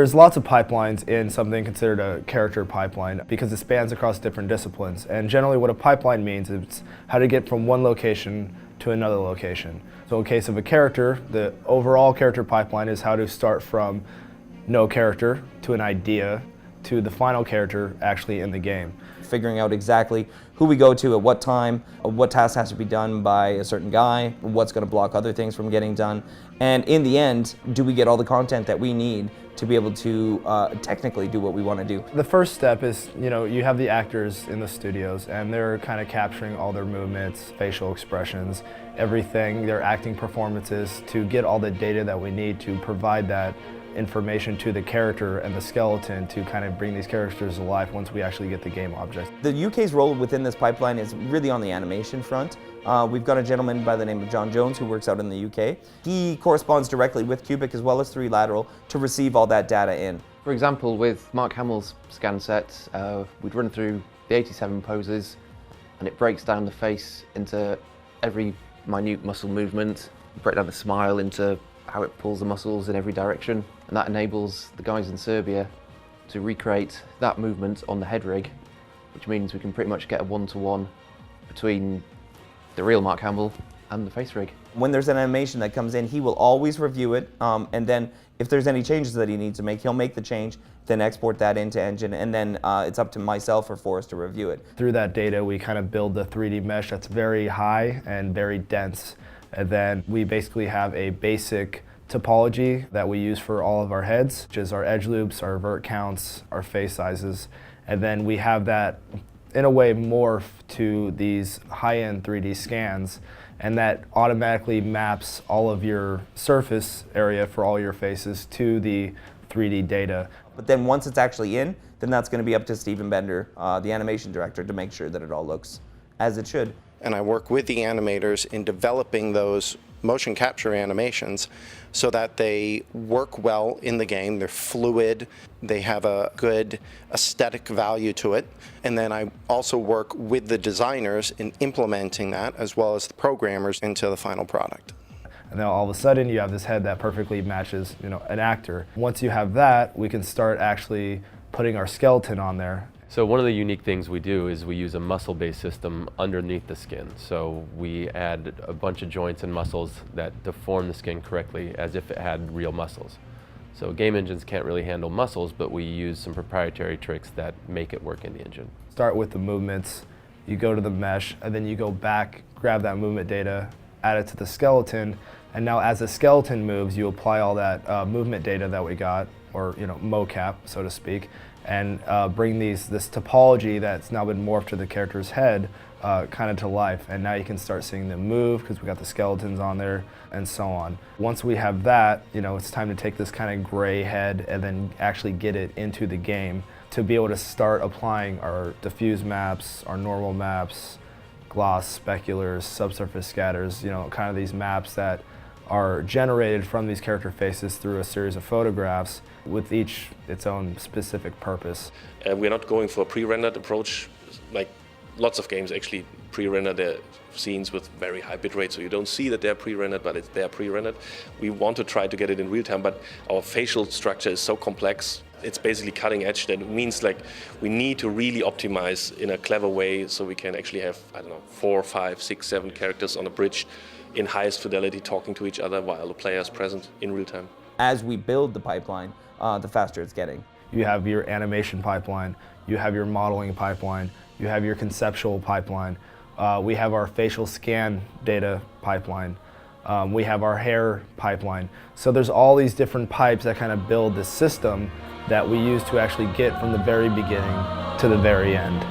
There's lots of pipelines in something considered a character pipeline because it spans across different disciplines. And generally what a pipeline means is how to get from one location to another location. So in case of a character, the overall character pipeline is how to start from no character to an idea to the final character actually in the game. Figuring out exactly who we go to at what time, what task has to be done by a certain guy, what's going to block other things from getting done, and in the end, do we get all the content that we need to be able to technically do what we want to do. The first step is, you have the actors in the studios and they're kind of capturing all their movements, facial expressions, everything, their acting performances to get all the data that we need to provide that information to the character and the skeleton to kind of bring these characters to life once we actually get the game object. The UK's role within this pipeline is really on the animation front. We've got a gentleman by the name of John Jones who works out in the UK. He corresponds directly with Cubic as well as 3Lateral to receive all that data in. For example, with Mark Hamill's scan set, we'd run through the 87 poses and it breaks down the face into every minute muscle movement, break down the smile into how it pulls the muscles in every direction, and that enables the guys in Serbia to recreate that movement on the head rig, which means we can pretty much get a one-to-one between the real Mark Hamill and the face rig. When there's an animation that comes in, he will always review it, and then if there's any changes that he needs to make, he'll make the change, then export that into Engine, and then it's up to myself or Forrest to review it. Through that data, we kind of build the 3D mesh that's very high and very dense. And then we basically have a basic topology that we use for all of our heads, which is our edge loops, our vert counts, our face sizes. And then we have that, in a way, morph to these high-end 3D scans, and that automatically maps all of your surface area for all your faces to the 3D data. But then once it's actually in, then that's going to be up to Stephen Bender, the animation director, to make sure that it all looks as it should. And I work with the animators in developing those motion capture animations so that they work well in the game, they're fluid, they have a good aesthetic value to it. And then I also work with the designers in implementing that as well as the programmers into the final product. And then all of a sudden you have this head that perfectly matches, an actor. Once you have that, we can start actually putting our skeleton on there. So one of the unique things we do is we use a muscle-based system underneath the skin. So we add a bunch of joints and muscles that deform the skin correctly as if it had real muscles. So game engines can't really handle muscles, but we use some proprietary tricks that make it work in the engine. Start with the movements, you go to the mesh, and then you go back, grab that movement data, add it to the skeleton, and now as the skeleton moves, you apply all that movement data that we got, or mocap, so to speak, and bring this topology that's now been morphed to the character's head kind of to life. And now you can start seeing them move because we got the skeletons on there and so on. Once we have that, it's time to take this kind of gray head and then actually get it into the game to be able to start applying our diffuse maps, our normal maps, gloss, speculars, subsurface scatters, kind of these maps that are generated from these character faces through a series of photographs with each its own specific purpose. We're not going for a pre-rendered approach, like lots of games actually pre-render their scenes with very high bitrate, so you don't see that they're pre-rendered, but they're pre-rendered. We want to try to get it in real time, but our facial structure is so complex. It's basically cutting edge that it means like we need to really optimize in a clever way so we can actually have, 4, 5, 6, 7 characters on a bridge in highest fidelity talking to each other while the player is present in real time. As we build the pipeline, the faster it's getting. You have your animation pipeline, you have your modeling pipeline, you have your conceptual pipeline, we have our facial scan data pipeline, we have our hair pipeline. So there's all these different pipes that kind of build this system that we use to actually get from the very beginning to the very end.